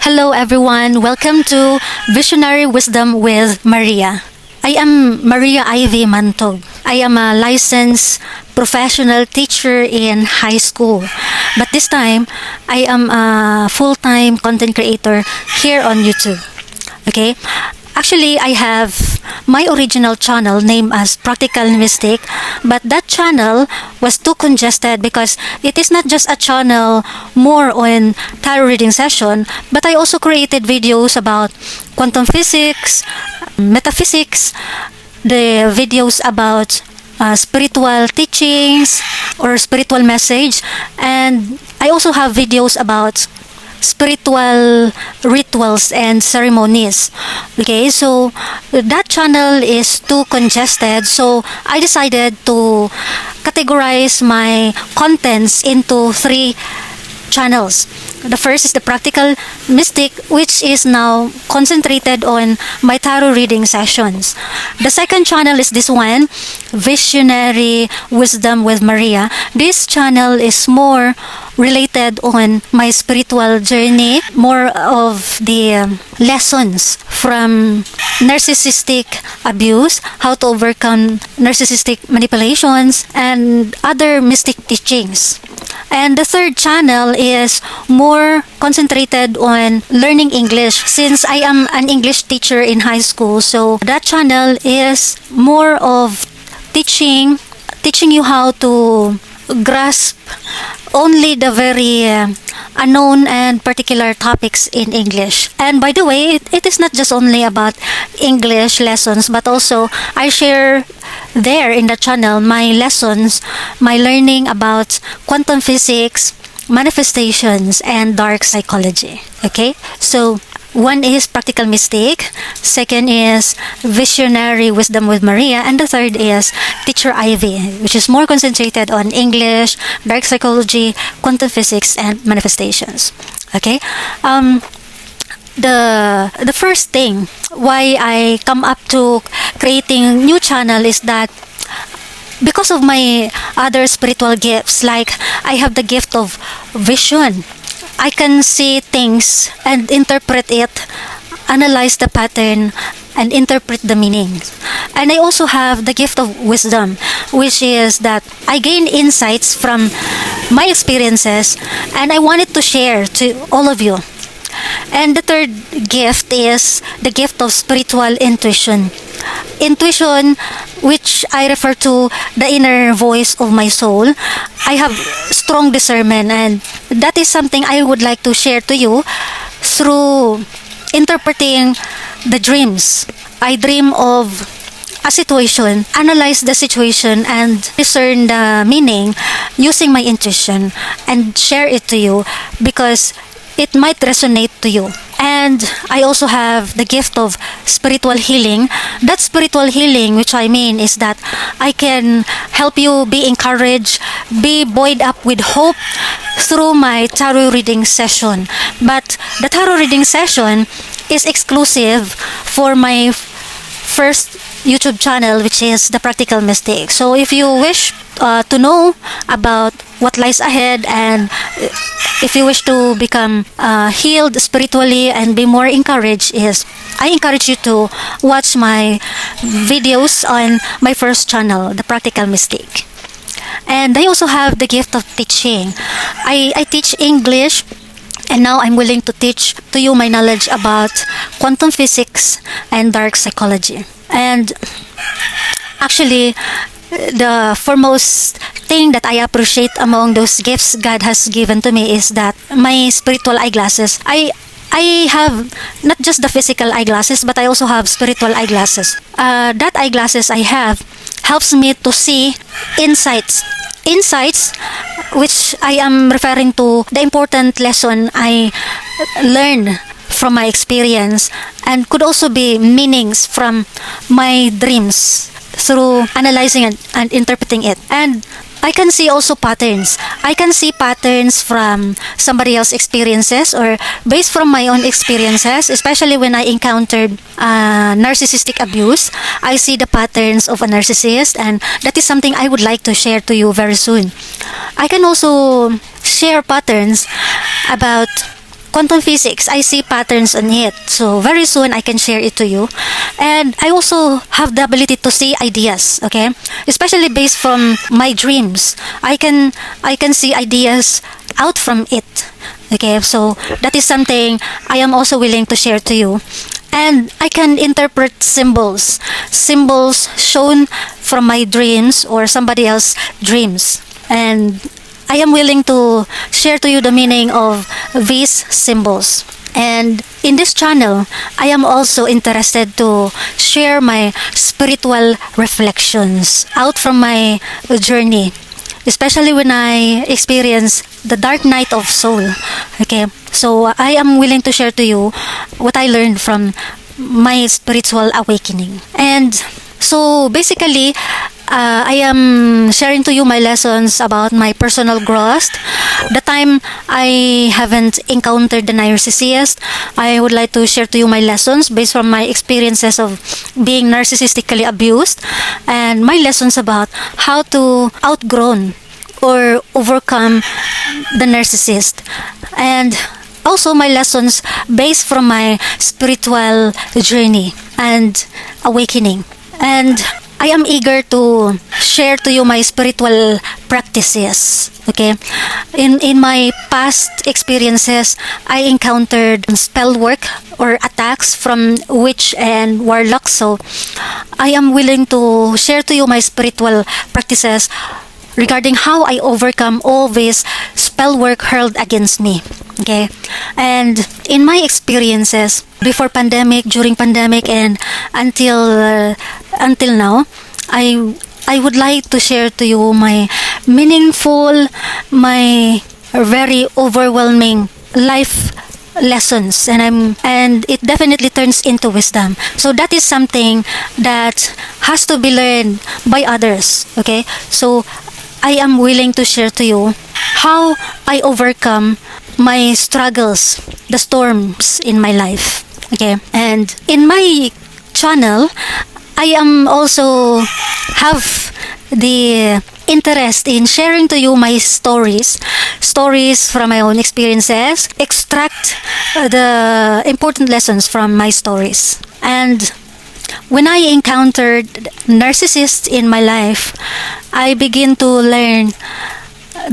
Hello, everyone. Welcome to Visionary Wisdom with Maria. I am Maria Ivy Mantog. I am a licensed professional teacher in high school. But this time, I am a full-time content creator here on YouTube. Okay? Actually, I have my original channel named as Practical Mystic, but that channel was too congested because it is not just a channel more on tarot reading session, but I also created videos about quantum physics, metaphysics, the videos about spiritual teachings or spiritual message, and I also have videos about spiritual rituals and ceremonies. Okay, so that channel is too congested, so I decided to categorize my contents into three channels. The first is the Practical Mystic, which is now concentrated on my tarot reading sessions. The second channel is this one, Visionary Wisdom with Maria. This channel is more related on my spiritual journey, more of the lessons from narcissistic abuse, how to overcome narcissistic manipulations, and other mystic teachings. And the third channel is more concentrated on learning English, since I am an English teacher in high school. So that channel is more of teaching you how to grasp only the very unknown and particular topics in English. And by the way, it is not just only about English lessons, but also I share there in the channel my lessons, my learning about quantum physics, manifestations, and dark psychology. Okay, so one is Practical Mystic, second is Visionary Wisdom with Maria, and the third is Teacher Ivy, which is more concentrated on English, dark psychology, quantum physics, and manifestations. Okay, the first thing why I come up to creating new channel is that because of my other spiritual gifts, like I have the gift of vision. I can see things and interpret it, analyze the pattern, and interpret the meanings. And I also have the gift of wisdom, which is that I gain insights from my experiences and I wanted to share to all of you. And the third gift is the gift of spiritual intuition. Intuition, which I refer to the inner voice of my soul. I have strong discernment, and that is something I would like to share to you through interpreting the dreams. I dream of a situation, analyze the situation, and discern the meaning using my intuition and share it to you because it might resonate to you. And I also have the gift of spiritual healing. That spiritual healing, which I mean, is that I can help you be encouraged, be buoyed up with hope through my tarot reading session. But the tarot reading session is exclusive for my first YouTube channel, which is the Practical Mystic. So if you wish to know about what lies ahead, and if you wish to become healed spiritually and be more encouraged, I encourage you to watch my videos on my first channel, the Practical Mystic. And I also have the gift of teaching. I teach English, and now I'm willing to teach to you my knowledge about quantum physics and dark psychology. And actually, the foremost thing that I appreciate among those gifts God has given to me is that my spiritual eyeglasses. I have not just the physical eyeglasses, but I also have spiritual eyeglasses. That eyeglasses I have helps me to see insights, which I am referring to the important lesson I learned from my experience, and could also be meanings from my dreams through analyzing and interpreting it. And I can see also patterns. I can see patterns from somebody else's experiences or based from my own experiences, especially when I encountered narcissistic abuse. I see the patterns of a narcissist, and that is something I would like to share to you very soon. I can also share patterns about quantum physics. I see patterns in it. So very soon I can share it to you. And I also have the ability to see ideas, okay? Especially based from my dreams. I can see ideas out from it. Okay, so that is something I am also willing to share to you. And I can interpret symbols shown from my dreams or somebody else's dreams. And I am willing to share to you the meaning of these symbols. And in this channel, I am also interested to share my spiritual reflections out from my journey, especially when I experience the dark night of soul. Okay, so I am willing to share to you what I learned from my spiritual awakening. And so basically, I am sharing to you my lessons about my personal growth. The time I haven't encountered the narcissist, I would like to share to you my lessons based from my experiences of being narcissistically abused, and my lessons about how to outgrown or overcome the narcissist, and also my lessons based from my spiritual journey and awakening. And I am eager to share to you my spiritual practices. Okay, in my past experiences, I encountered spell work or attacks from witch and warlock. So I am willing to share to you my spiritual practices regarding how I overcome all this spell work hurled against me. Okay, and in my experiences before pandemic, during pandemic, and until now, I would like to share to you my meaningful, my very overwhelming life lessons, and it definitely turns into wisdom. So that is something that has to be learned by others. Okay, so I am willing to share to you how I overcome my struggles, the storms in my life. Okay, and in my channel, I am also have the interest in sharing to you my stories from my own experiences, extract the important lessons from my stories. And when I encountered narcissists in my life, I begin to learn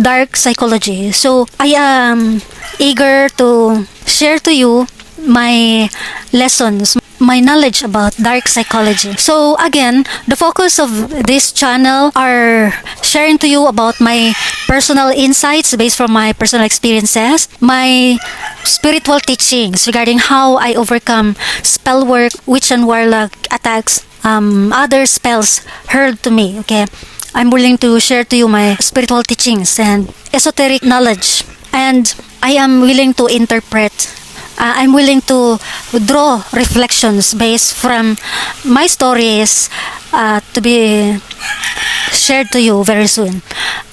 dark psychology. So I am eager to share to you my lessons, my knowledge about dark psychology. So again, the focus of this channel are sharing to you about my personal insights based from my personal experiences, my spiritual teachings regarding how I overcome spell work, witch and warlock attacks, other spells hurled to me. Okay, I'm willing to share to you my spiritual teachings and esoteric knowledge, and I am willing to interpret. I'm willing to draw reflections based from my stories to be shared to you very soon.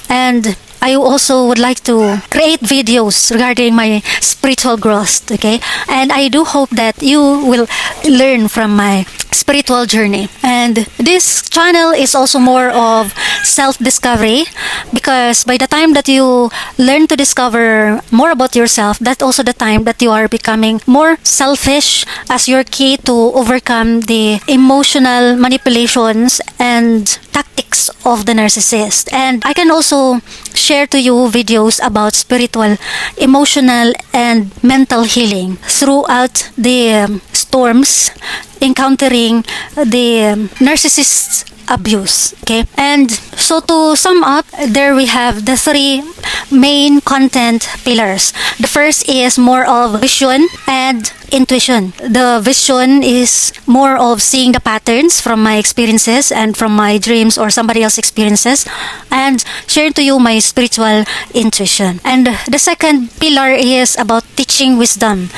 And I also would like to create videos regarding my spiritual growth, okay? And I do hope that you will learn from my spiritual journey. And this channel is also more of self-discovery, because by the time that you learn to discover more about yourself, that's also the time that you are becoming more selfish as your key to overcome the emotional manipulations and tactics of the narcissist. And I can also share to you videos about spiritual, emotional, and mental healing throughout the storms encountering the narcissist abuse. Okay, and so to sum up, there we have the three main content pillars. The first is more of vision and intuition. The vision is more of seeing the patterns from my experiences and from my dreams or somebody else's experiences, and sharing to you my spiritual intuition. And the second pillar is about teaching wisdom,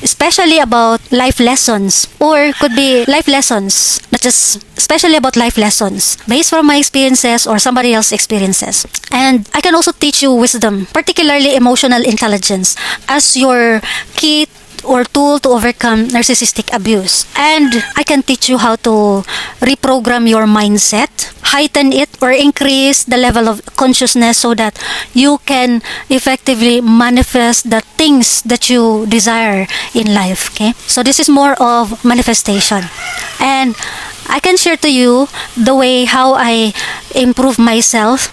especially about life lessons, or could be life lessons, not just especially about life lessons based from my experiences or somebody else's experiences. And I can also teach you wisdom, particularly emotional intelligence, as your key or tool to overcome narcissistic abuse. And I can teach you how to reprogram your mindset, heighten it, or increase the level of consciousness so that you can effectively manifest the things that you desire in life. Okay, so this is more of manifestation, and I can share to you the way how I improve myself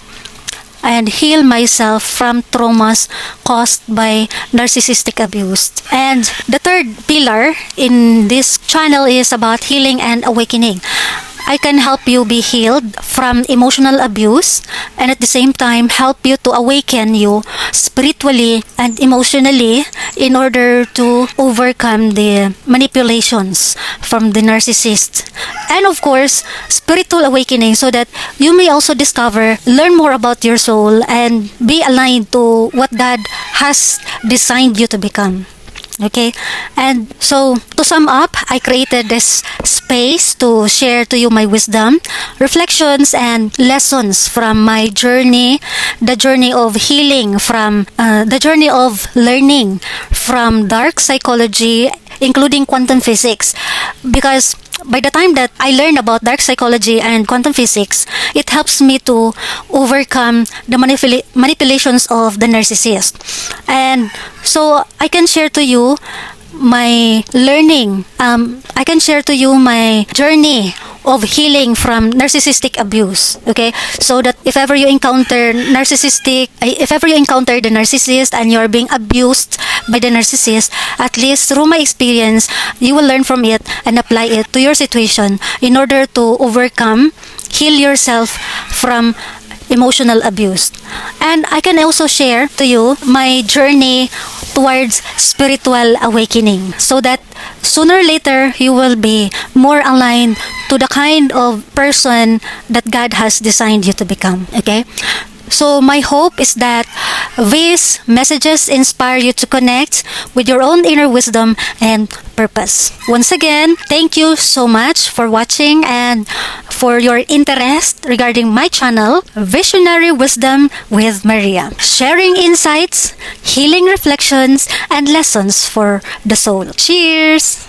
and heal myself from traumas caused by narcissistic abuse. And the third pillar in this channel is about healing and awakening. I can help you be healed from emotional abuse and at the same time help you to awaken you spiritually and emotionally in order to overcome the manipulations from the narcissist. And of course, spiritual awakening so that you may also discover, learn more about your soul and be aligned to what God has designed you to become. Okay, and so to sum up, I created this space to share to you my wisdom, reflections, and lessons from my journey, the journey of healing from, the journey of learning from dark psychology, including quantum physics. Because by the time that I learned about dark psychology and quantum physics, it helps me to overcome the manipulations of the narcissist. And so I can share to you my learning. I can share to you my journey of healing from narcissistic abuse. Okay, so that if ever you encounter the narcissist and you're being abused by the narcissist, at least through my experience, you will learn from it and apply it to your situation in order to overcome, heal yourself from emotional abuse. And I can also share to you my journey towards spiritual awakening so that sooner or later you will be more aligned to the kind of person that God has designed you to become. Okay? So my hope is that these messages inspire you to connect with your own inner wisdom and purpose. Once again, thank you so much for watching and for your interest regarding my channel, Visionary Wisdom with Maria. Sharing insights, healing reflections, and lessons for the soul. Cheers!